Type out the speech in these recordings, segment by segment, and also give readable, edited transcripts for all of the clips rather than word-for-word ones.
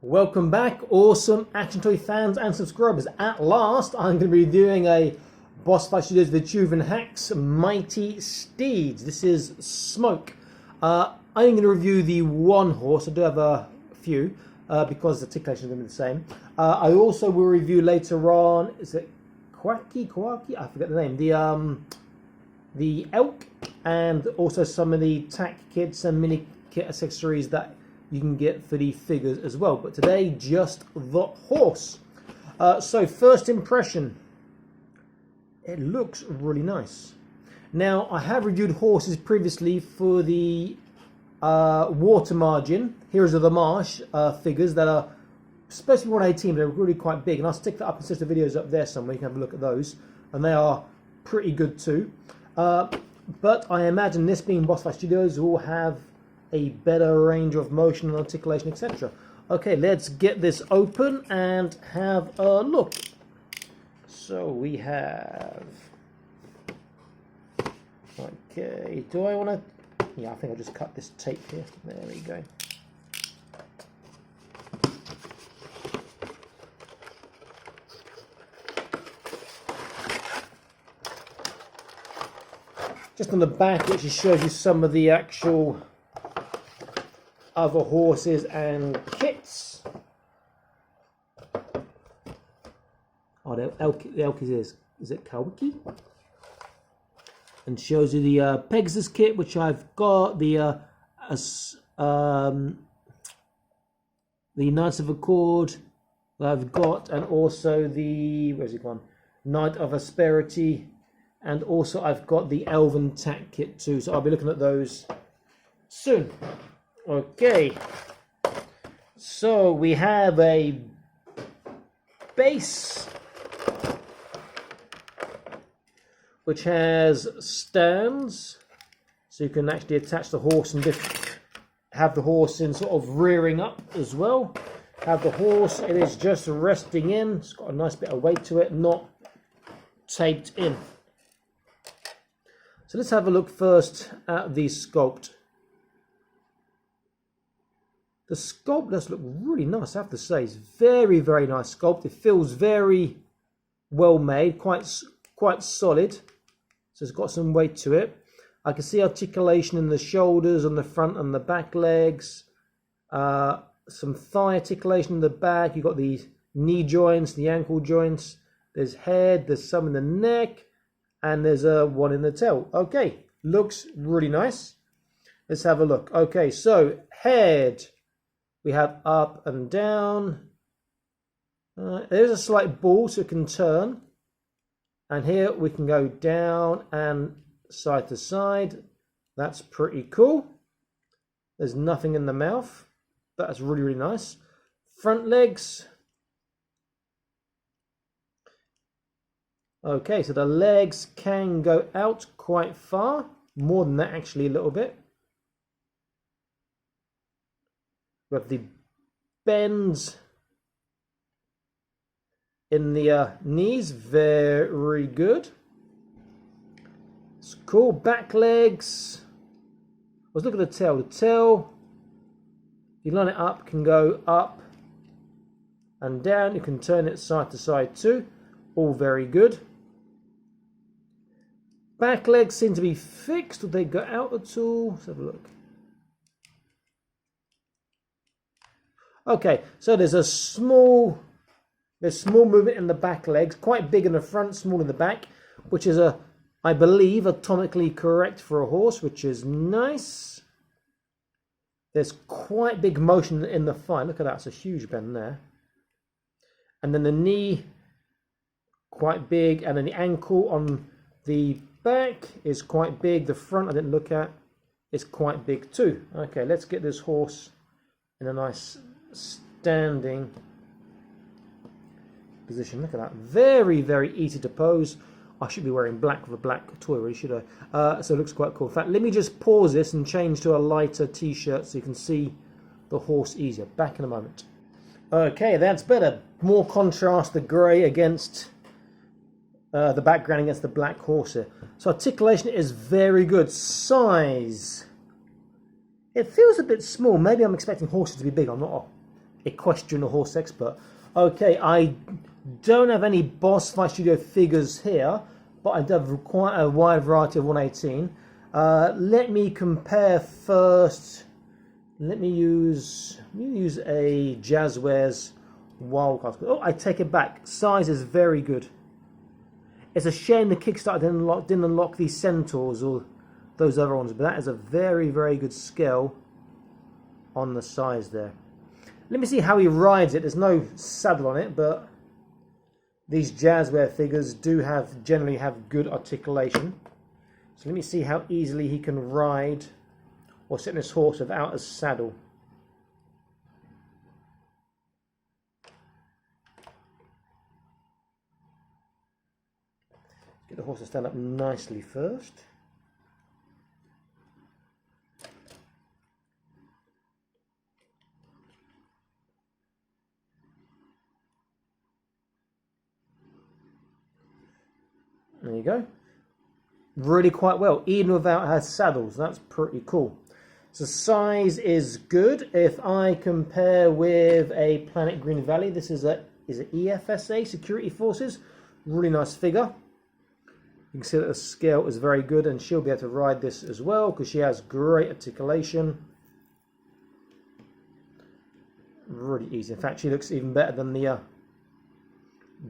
Welcome back, awesome action toy fans and subscribers. At last, I'm going to be doing a Boss Fight Studios Vitruvian H.A.C.K.S Mighty Steeds. This is Smoke. I'm going to review the one horse. I do have a few because the articulation is going to be the same. I also will review later on. Is it Quacky? I forget the name. The elk, and also some of the tack kits and mini kit accessories that you can get for the figures as well. But today, just the horse. So first impression, it looks really nice. Now, I have reviewed horses previously for the water margin, Heroes of the Marsh figures that are supposed to be 118, but they're really quite big. And I'll stick that up in just the videos up there somewhere. You can have a look at those. And they are pretty good too. But I imagine this being Boss Fight Studios will have a better range of motion and articulation, etc. Okay, let's get this open and have a look. So we have... Okay, do I want to... Yeah, I think I'll just cut this tape here. There we go. Just on the back, it just shows you some of the actual other horses and kits. Oh, the elk is it Kawiki? And shows you the Pegasus kit, which I've got, the Knights of Accord that I've got, and also the, where's it gone? Knight of Asperity, and also I've got the Elven Tack kit too, so I'll be looking at those soon. Okay, so we have a base which has stands, so you can actually attach the horse and have the horse in sort of rearing up as well. Have the horse, it is just resting in, it's got a nice bit of weight to it, not taped in. So let's have a look first at the sculpt. The sculpt does look really nice, I have to say. It's very, very nice sculpt. It feels very well made, quite solid. So it's got some weight to it. I can see articulation in the shoulders, on the front and the back legs. Some thigh articulation in the back. You've got the knee joints, the ankle joints. There's head, there's some in the neck, and there's one in the tail. Okay, looks really nice. Let's have a look. Okay, so head. We have up and down. There's a slight ball so it can turn. And here we can go down and side to side. That's pretty cool. There's nothing in the mouth. That's really, really nice. Front legs. Okay, so the legs can go out quite far. More than that, actually, a little bit. We have the bends in the knees, very good. It's cool. Back legs. Let's look at the tail. The tail, if you line it up, can go up and down. You can turn it side to side too. All very good. Back legs seem to be fixed. Would they go out at all? Let's have a look. Okay, so there's small movement in the back legs, quite big in the front, small in the back, which is I believe, anatomically correct for a horse, which is nice. There's quite big motion in the thigh. Look at that, it's a huge bend there. And then the knee, quite big, and then the ankle on the back is quite big. The front, I didn't look at, is quite big too. Okay, let's get this horse in a nice standing position. Look at that, very, very easy to pose. I should be wearing black with a black toy, really, should I? So it looks quite cool. In fact, let me just pause this and change to a lighter t-shirt so you can see the horse easier. Back in a moment. Okay, that's better. More contrast, the grey against the background against the black horse here. So articulation is very good. Size. It feels a bit small. Maybe I'm expecting horses to be big. I'm not equestrian or horse expert. Okay, I don't have any Boss Fight Studio figures here, but I do have quite a wide variety of 118. Let me compare first. Let me use a Jazzwares Wildcard. Oh, I take it back. Size is very good. It's a shame the Kickstarter didn't unlock these Centaurs or those other ones, but that is a very, very good scale on the size there. Let me see how he rides it. There's no saddle on it, but these Jazzware figures do generally have good articulation. So let me see how easily he can ride or sit on his horse without a saddle. Get the horse to stand up nicely first. There you go. Really quite well, even without her saddles. That's pretty cool. So size is good. If I compare with a Planet Green Valley, this is it EFSA, Security Forces. Really nice figure. You can see that the scale is very good, and she'll be able to ride this as well because she has great articulation. Really easy. In fact, she looks even better than the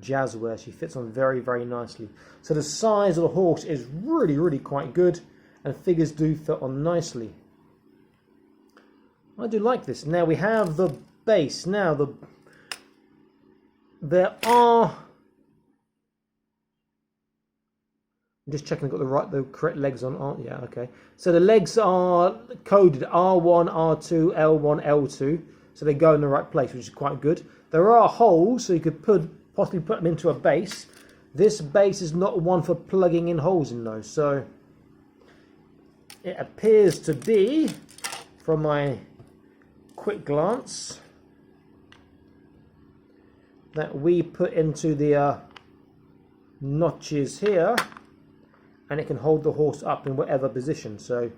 Jazzware. She fits on very, very nicely. So the size of the horse is really, really quite good, and figures do fit on nicely. I do like this. Now we have the base. Now there are. I'm just checking I've got the correct legs on. Oh, yeah, okay. So the legs are coded R1, R2, L1, L2. So they go in the right place, which is quite good. There are holes, so you could possibly put them into a base. This base is not one for plugging in holes in those. So it appears to be, from my quick glance, that we put into the notches here, and it can hold the horse up in whatever position. So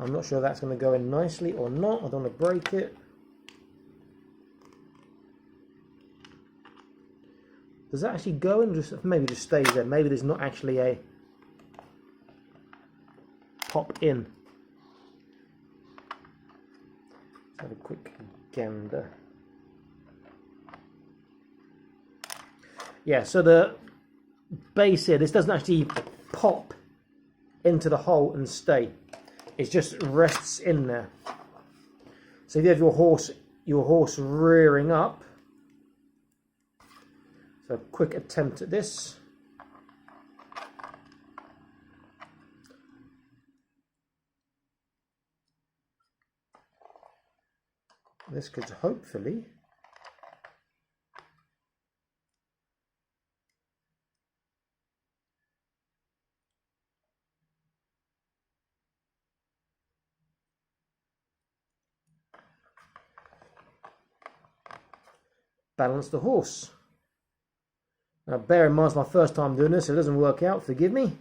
I'm not sure that's going to go in nicely or not. I don't want to break it. Does that actually go in? Maybe just stays there. Maybe there's not actually a pop in. Let's have a quick gander. Yeah, so the base here, this doesn't actually pop into the hole and stay. It just rests in there. So if you have your horse rearing up. So a quick attempt at this. This could hopefully balance the horse. Now bear in mind it's my first time doing this, so it doesn't work out, forgive me.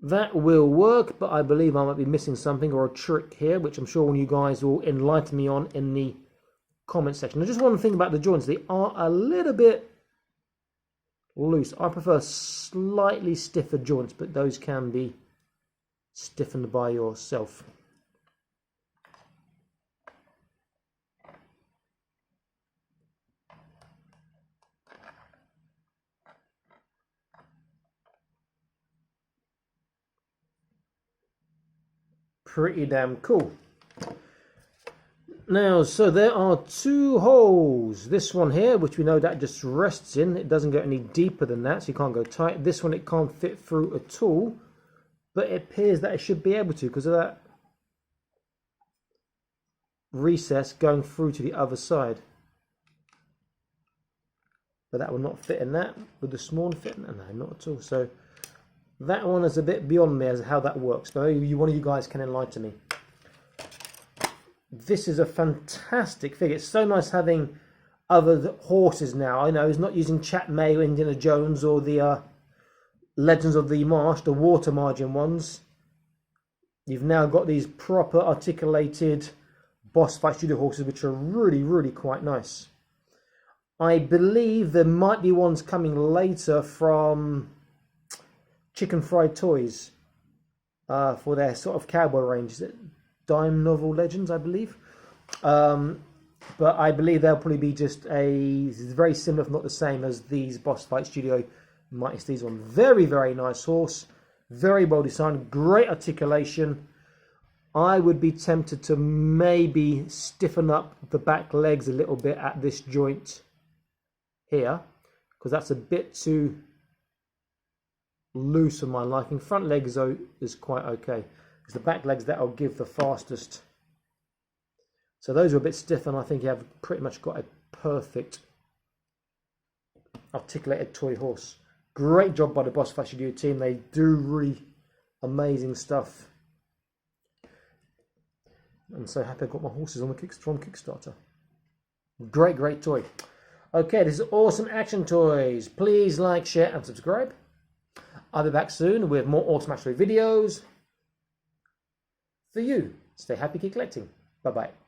That will work, but I believe I might be missing something or a trick here, which I'm sure one of you guys will enlighten me on in the comment section. Now just one thing about the joints, they are a little bit loose. I prefer slightly stiffer joints, but those can be stiffened by yourself. Pretty damn cool. Now, so there are two holes. This one here, which we know that just rests in. It doesn't go any deeper than that, so you can't go tight. This one it can't fit through at all, but it appears that it should be able to because of that recess going through to the other side. But that will not fit in that. Would the small one fit in that? No, not at all. So that one is a bit beyond me as to how that works, but one of you guys can enlighten me. This is a fantastic figure. It's so nice having other horses now. I know he's not using Chat May or Indiana Jones or the Legends of the Marsh, the water margin ones, you've now got these proper articulated boss fight studio horses, which are really, really quite nice. I believe there might be ones coming later from Chicken Fried Toys for their sort of cowboy range. Is it Dime Novel Legends, I believe? But I believe they'll probably be just very similar, if not the same, as these Boss Fight Studio Mighty Steeds one. Very, very nice horse. Very well designed. Great articulation. I would be tempted to maybe stiffen up the back legs a little bit at this joint here, because that's a bit too loose for my liking. Front legs though is quite okay. It's the back legs that I'll give the fastest. So those are a bit stiff, and I think you have pretty much got a perfect articulated toy horse. Great job by the Boss Fight Studio team. They do really amazing stuff. I'm so happy I got my horses on the from Kickstarter. Great, great toy. Okay, this is Awesome Action Toys. Please like, share, and subscribe. I'll be back soon with more Awesome Action Toy videos for you. Stay happy, keep collecting. Bye-bye.